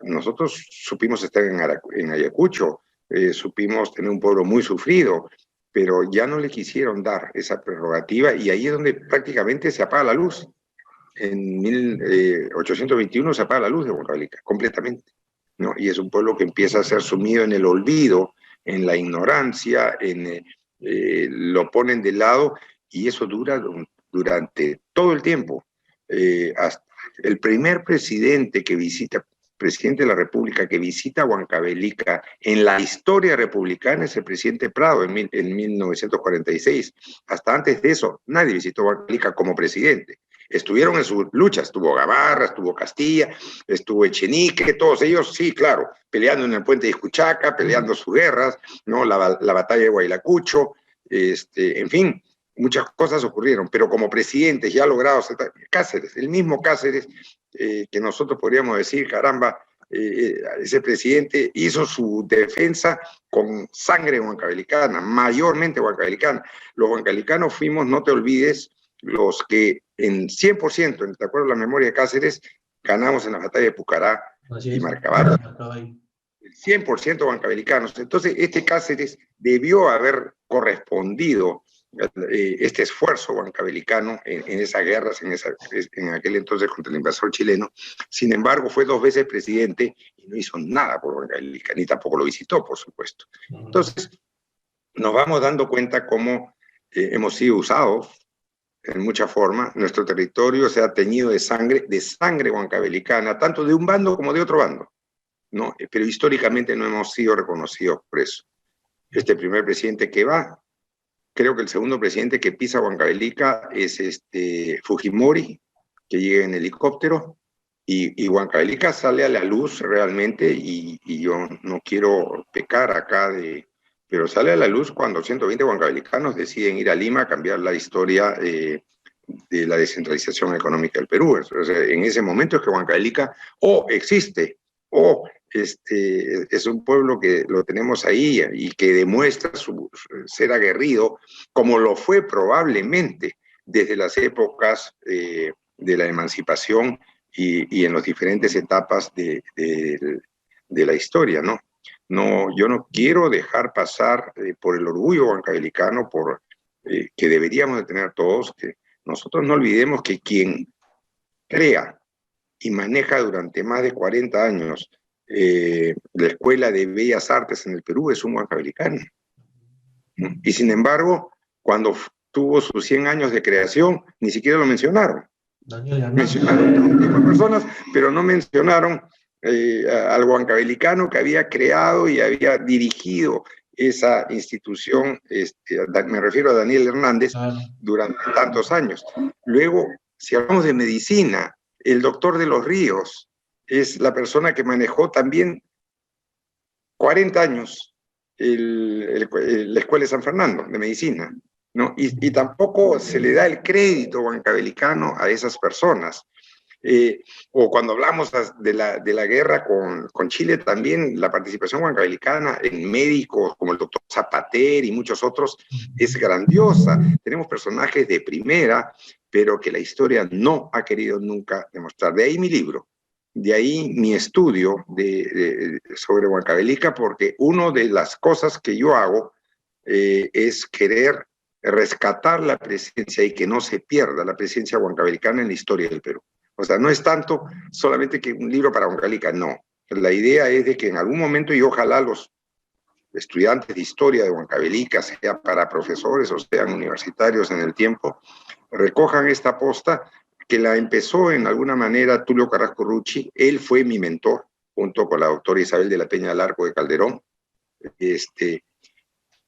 nosotros supimos estar en Ayacucho, supimos tener un pueblo muy sufrido, pero ya no le quisieron dar esa prerrogativa, y ahí es donde prácticamente se apaga la luz. En 1821 se apaga la luz de Huancavelica, completamente, ¿no? Y es un pueblo que empieza a ser sumido en el olvido en la ignorancia, lo ponen de lado, y eso dura durante todo el tiempo. Hasta el primer presidente de la República que visita Huancavelica en la historia republicana es el presidente Prado en 1946. Hasta antes de eso, nadie visitó Huancavelica como presidente. Estuvieron en sus luchas, estuvo Gamarra, estuvo Castilla, estuvo Echenique, todos ellos, sí, claro, peleando en el puente de Iscuchaca, peleando sus guerras, ¿no? La batalla de Huaylacucho, en fin, muchas cosas ocurrieron, pero como presidentes ya logrados, Cáceres, el mismo Cáceres, que nosotros podríamos decir, caramba, ese presidente hizo su defensa con sangre huancavelicana, mayormente huancavelicana. Los huancavelicanos fuimos, no te olvides, los que en 100%, de acuerdo a la memoria de Cáceres, ganamos en la batalla de Pucará y Marcabata. 100% huancavelicanos. Entonces, este Cáceres debió haber correspondido este esfuerzo huancavelicano en esas guerras, en aquel entonces contra el invasor chileno. Sin embargo, fue 2 veces presidente y no hizo nada por Huancavelica, ni tampoco lo visitó, por supuesto. Entonces, nos vamos dando cuenta cómo hemos sido usados en mucha forma. Nuestro territorio se ha teñido de sangre huancavelicana, tanto de un bando como de otro bando, ¿no? Pero históricamente no hemos sido reconocidos por eso. Este primer presidente que va, creo que el segundo presidente que pisa Huancavelica es Fujimori, que llega en helicóptero, y Huancavelica sale a la luz realmente, y yo no quiero pecar acá pero sale a la luz cuando 120 huancavelicanos deciden ir a Lima a cambiar la historia de la descentralización económica del Perú. O sea, en ese momento es que Huancavelica existe, es un pueblo que lo tenemos ahí y que demuestra ser aguerrido, como lo fue probablemente desde las épocas de la emancipación y en las diferentes etapas de la historia, ¿no? Yo no quiero dejar pasar por el orgullo huancavelicano, que deberíamos de tener todos, que nosotros no olvidemos que quien crea y maneja durante más de 40 años la Escuela de Bellas Artes en el Perú es un huancavelicano. Y sin embargo, cuando tuvo sus 100 años de creación, ni siquiera lo mencionaron. Mencionaron a un tipo de personas, pero no mencionaron al huancavelicano que había creado y había dirigido esa institución, me refiero a Daniel Hernández, durante tantos años. Luego, si hablamos de medicina, el doctor de los Ríos es la persona que manejó también 40 años la Escuela de San Fernando de Medicina, ¿no? Y tampoco se le da el crédito huancavelicano a esas personas. O cuando hablamos de la guerra con Chile, también la participación huancavelicana en médicos como el doctor Zapater y muchos otros es grandiosa. Tenemos personajes de primera, pero que la historia no ha querido nunca demostrar. De ahí mi libro, de ahí mi estudio sobre Huancavelica, porque una de las cosas que yo hago es querer rescatar la presencia y que no se pierda la presencia huancavelicana en la historia del Perú. O sea, no es tanto solamente que un libro para Huancavelica, no. La idea es de que en algún momento, y ojalá los estudiantes de historia de Huancavelica, sea para profesores o sean universitarios en el tiempo, recojan esta posta que la empezó en alguna manera Tulio Carrasco Rucci. Él fue mi mentor, junto con la doctora Isabel de la Peña del Arco de Calderón,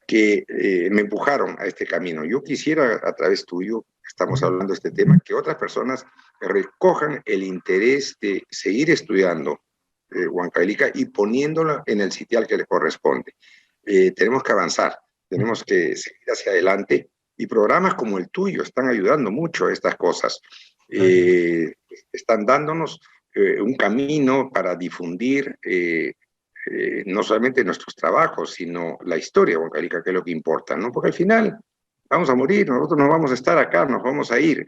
que me empujaron a este camino. Yo quisiera, a través tuyo, estamos hablando de este tema, que otras personas recojan el interés de seguir estudiando Huancavelica y poniéndola en el sitial que le corresponde. Tenemos que avanzar, tenemos que seguir hacia adelante, y programas como el tuyo están ayudando mucho a estas cosas. Están dándonos un camino para difundir no solamente nuestros trabajos, sino la historia huancavelica, que es lo que importa, ¿no? Porque al final vamos a morir, nosotros no vamos a estar acá, nos vamos a ir,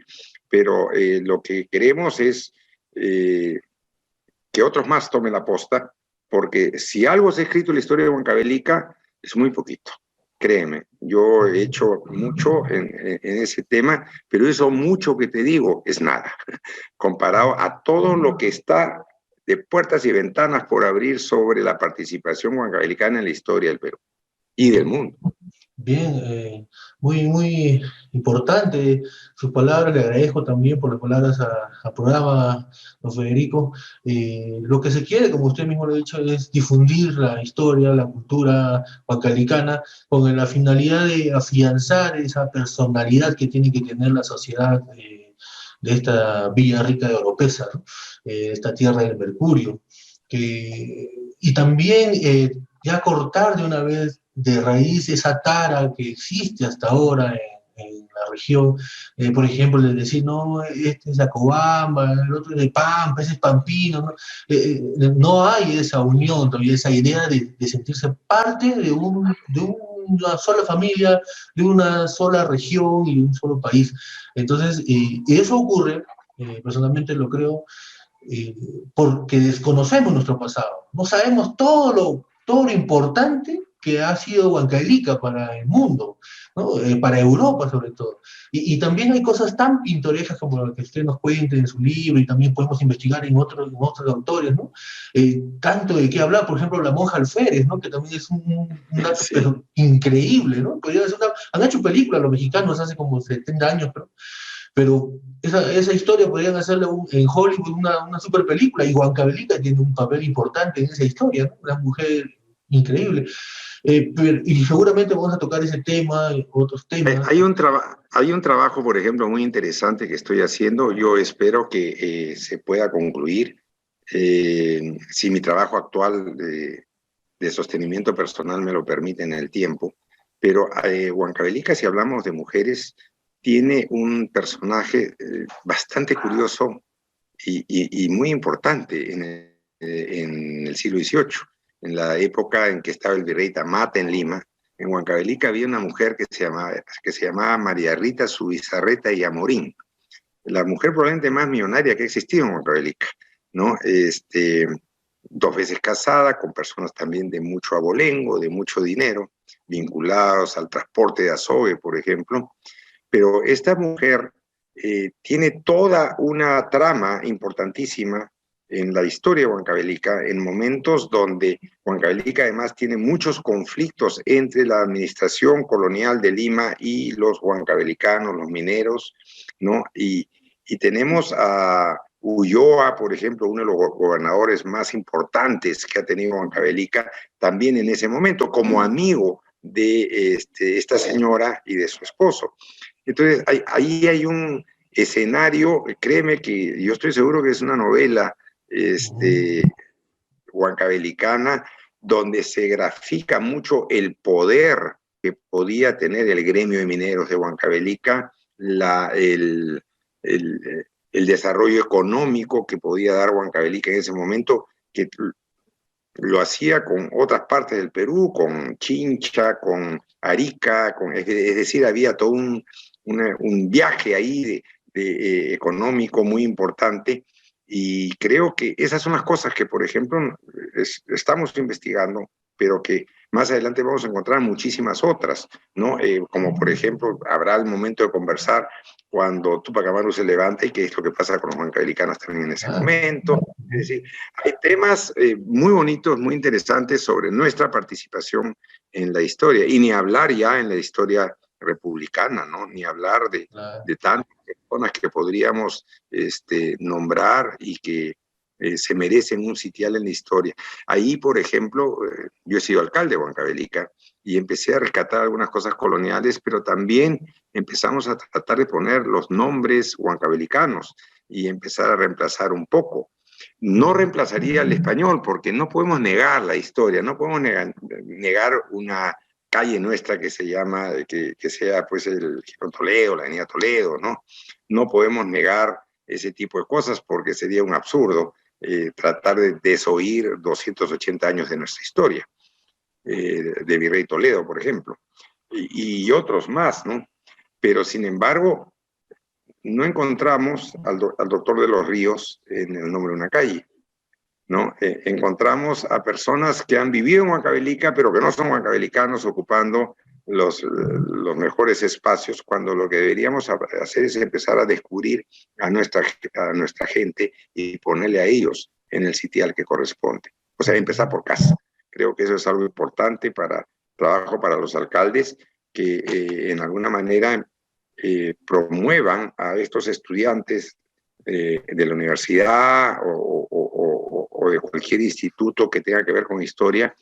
pero lo que queremos es que otros más tomen la posta, porque si algo se ha escrito en la historia de Huancavelica, es muy poquito. Créeme, yo he hecho mucho en ese tema, pero eso mucho que te digo es nada, comparado a todo lo que está de puertas y ventanas por abrir sobre la participación huancavelicana en la historia del Perú. y del mundo. Bien, muy importante sus palabras. Le agradezco también por las palabras al programa, don Federico. Lo que se quiere, como usted mismo lo ha dicho, es difundir la historia, la cultura huancalicana, con la finalidad de afianzar esa personalidad que tiene que tener la sociedad de esta Villa Rica de Oropesa, ¿no? Esta tierra del Mercurio. Y también ya cortar de una vez de raíz esa tara que existe hasta ahora en la región. Por ejemplo, de decir, no, este es de Acobamba, el otro es de Pampa, ese es Pampino. ¿No? No hay esa unión todavía, esa idea de sentirse parte de una sola familia, de una sola región y un solo país. Entonces, y eso ocurre, personalmente lo creo, porque desconocemos nuestro pasado. No sabemos todo lo importante que ha sido Huancavelica para el mundo, ¿no? Para Europa sobre todo. Y también hay cosas tan pintorescas como las que usted nos cuenta en su libro y también podemos investigar en otros autores, ¿no? Tanto de qué hablar, por ejemplo, la monja Alférez, ¿no? Que también es un dato Sí. pero increíble, ¿no? Han hecho películas los mexicanos hace como 70 años, pero esa historia podrían hacerla en Hollywood una super película, y Huancavelica tiene un papel importante en esa historia, ¿no? Una mujer increíble. Y seguramente vamos a tocar ese tema, otros temas. Hay un trabajo, por ejemplo, muy interesante que estoy haciendo. Yo espero que se pueda concluir. Si mi trabajo actual de sostenimiento personal me lo permite en el tiempo. Pero Huancavelica, si hablamos de mujeres, tiene un personaje bastante curioso y muy importante en el siglo XVIII, en la época en que estaba el virrey Tamata en Lima. En Huancavelica había una mujer que se llamaba María Rita Zubizarreta y Amorín, la mujer probablemente más millonaria que ha existido en Huancavelica, ¿no? 2 veces casada, con personas también de mucho abolengo, de mucho dinero, vinculados al transporte de azogue, por ejemplo. Pero esta mujer tiene toda una trama importantísima en la historia de Huancavelica, en momentos donde Huancavelica además tiene muchos conflictos entre la administración colonial de Lima y los huancavelicanos, los mineros, ¿no? Y tenemos a Ulloa, por ejemplo, uno de los gobernadores más importantes que ha tenido Huancavelica, también en ese momento, como amigo de esta señora y de su esposo. Entonces, ahí hay un escenario, créeme que yo estoy seguro que es una novela huancavelicana, donde se grafica mucho el poder que podía tener el gremio de mineros de Huancavelica, el desarrollo económico que podía dar Huancavelica en ese momento, que lo hacía con otras partes del Perú, con Chincha, con Arica, es decir, había todo un viaje ahí económico muy importante, y creo que esas son las cosas que, por ejemplo, estamos investigando, pero que más adelante vamos a encontrar muchísimas otras, ¿no? Como por ejemplo, habrá el momento de conversar cuando Tupac Amaru se levanta y qué es lo que pasa con los huancavelicanos también en ese momento. Es decir, hay temas muy bonitos, muy interesantes sobre nuestra participación en la historia, y ni hablar ya en la historia republicana, ¿no? Ni hablar de tantas personas que podríamos nombrar y que se merecen un sitial en la historia. Ahí, por ejemplo, yo he sido alcalde de Huancavelica y empecé a rescatar algunas cosas coloniales, pero también empezamos a tratar de poner los nombres huancavelicanos y empezar a reemplazar un poco. No reemplazaría el español, porque no podemos negar la historia, no podemos negar una calle nuestra que se llama, que sea pues el Girón Toledo, la Avenida Toledo, ¿no? No podemos negar ese tipo de cosas porque sería un absurdo tratar de desoír 280 años de nuestra historia, de Virrey Toledo, por ejemplo, y otros más, ¿no? Pero sin embargo, no encontramos al doctor de los Ríos en el nombre de una calle, ¿no? Encontramos a personas que han vivido en Huancavelica, pero que no son huancavelicanos, ocupando los mejores espacios, cuando lo que deberíamos hacer es empezar a descubrir a nuestra gente y ponerle a ellos en el sitial que corresponde. O sea, empezar por casa. Creo que eso es algo importante para trabajo para los alcaldes que en alguna manera promuevan a estos estudiantes de la universidad o de cualquier instituto que tenga que ver con historia.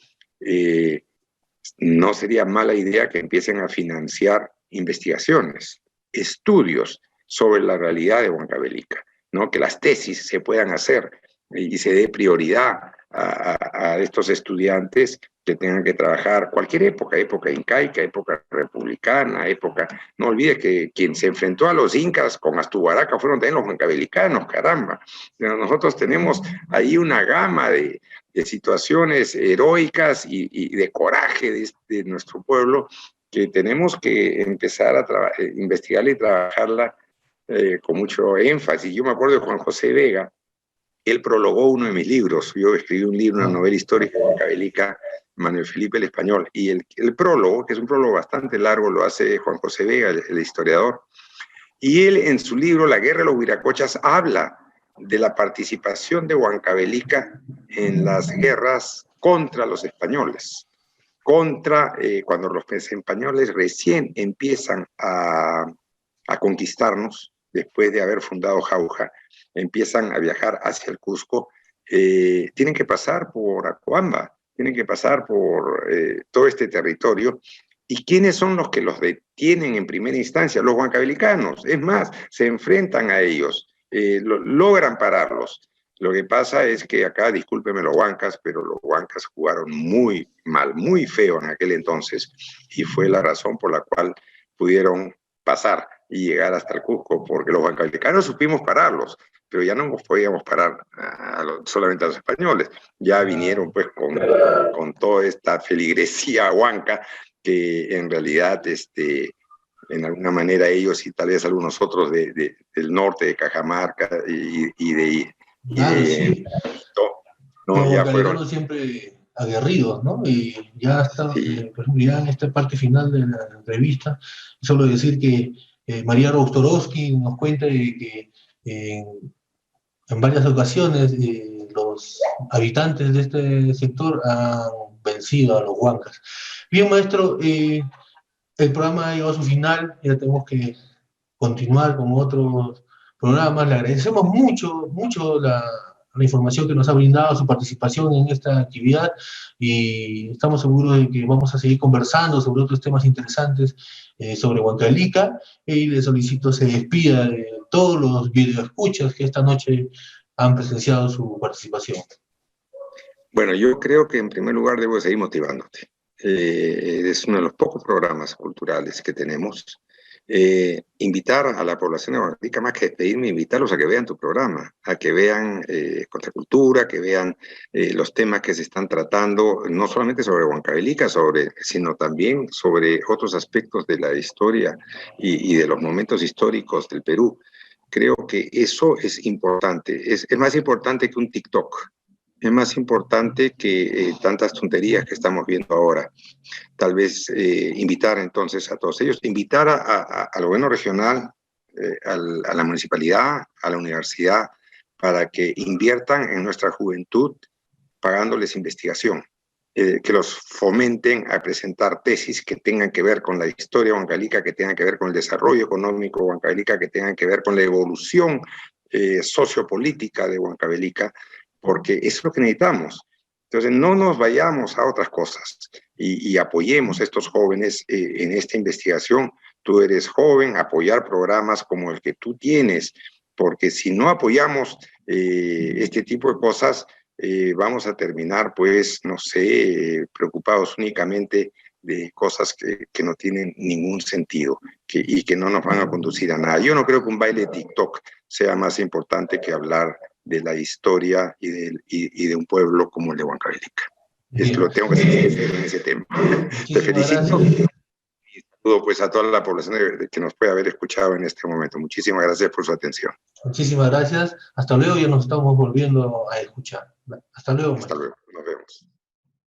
No sería mala idea que empiecen a financiar investigaciones, estudios sobre la realidad de Huancavelica, ¿no? Que las tesis se puedan hacer y se dé prioridad a estos estudiantes que tengan que trabajar cualquier época, época incaica, época republicana, época... No olvides que quien se enfrentó a los incas con Astubaraka fueron también los huancavelicanos, caramba. Pero nosotros tenemos ahí una gama de situaciones heroicas y de coraje de nuestro pueblo que tenemos que empezar a investigarla y trabajarla con mucho énfasis. Yo me acuerdo de Juan José Vega. Él prologó uno de mis libros. Yo escribí un libro, una novela histórica de Huancavelica, Manuel Felipe el Español, y el prólogo, que es un prólogo bastante largo, lo hace Juan José Vega, el historiador, y él en su libro La Guerra de los Huiracochas habla de la participación de Huancavelica en las guerras contra los españoles, cuando los españoles recién empiezan a conquistarnos, después de haber fundado Jauja, empiezan a viajar hacia el Cusco, tienen que pasar por Acuamba, tienen que pasar por todo este territorio. ¿Y quiénes son los que los detienen en primera instancia? Los huancavelicanos. Es más, se enfrentan a ellos, logran pararlos. Lo que pasa es que acá, discúlpeme los huancas, pero los huancas jugaron muy mal, muy feo en aquel entonces, y fue la razón por la cual pudieron pasar y llegar hasta el Cusco, porque los huancavelicanos supimos pararlos, pero ya no podíamos parar solamente a los españoles. Ya vinieron pues con toda esta feligresía huanca, que en realidad en alguna manera ellos y tal vez algunos otros del norte, de Cajamarca sí. No, ya fueron siempre aguerridos, ¿no? Y ya está, sí. Por ejemplo, ya en esta parte final de la entrevista, solo decir que María Rostorovsky nos cuenta que en varias ocasiones los habitantes de este sector han vencido a los huancas. Bien, maestro, el programa ha llegado a su final, ya tenemos que continuar con otros programas. Le agradecemos mucho la información que nos ha brindado, su participación en esta actividad, y estamos seguros de que vamos a seguir conversando sobre otros temas interesantes sobre Huancavelica, y le solicito se despida de todos los videoescuchas que esta noche han presenciado su participación. Bueno, yo creo que en primer lugar debo seguir motivándote. Es uno de los pocos programas culturales que tenemos. Invitar a la población de Huancavelica, más que despedirme, invitarlos a que vean tu programa, a que vean Contracultura, que vean los temas que se están tratando, no solamente sobre Huancavelica, sino también sobre otros aspectos de la historia y de los momentos históricos del Perú. Creo que eso es importante, es más importante que un TikTok. Es más importante que tantas tonterías que estamos viendo ahora. Tal vez invitar entonces a todos ellos, invitar al gobierno regional, a la municipalidad, a la universidad, para que inviertan en nuestra juventud pagándoles investigación, que los fomenten a presentar tesis que tengan que ver con la historia de Huancavelica, que tengan que ver con el desarrollo económico de Huancavelica, que tengan que ver con la evolución sociopolítica de Huancavelica, porque eso es lo que necesitamos. Entonces, no nos vayamos a otras cosas y apoyemos a estos jóvenes en esta investigación. Tú eres joven, apoyar programas como el que tú tienes, porque si no apoyamos este tipo de cosas, vamos a terminar, pues, no sé, preocupados únicamente de cosas que no tienen ningún sentido y que no nos van a conducir a nada. Yo no creo que un baile de TikTok sea más importante que hablar de la historia y de un pueblo como el de Huancavelica. Esto lo tengo que decir en ese tema. Te felicito y saludo pues a toda la población que nos puede haber escuchado en este momento. Muchísimas gracias por su atención. Muchísimas gracias. Hasta luego, ya nos estamos volviendo a escuchar. Hasta luego. Hasta luego.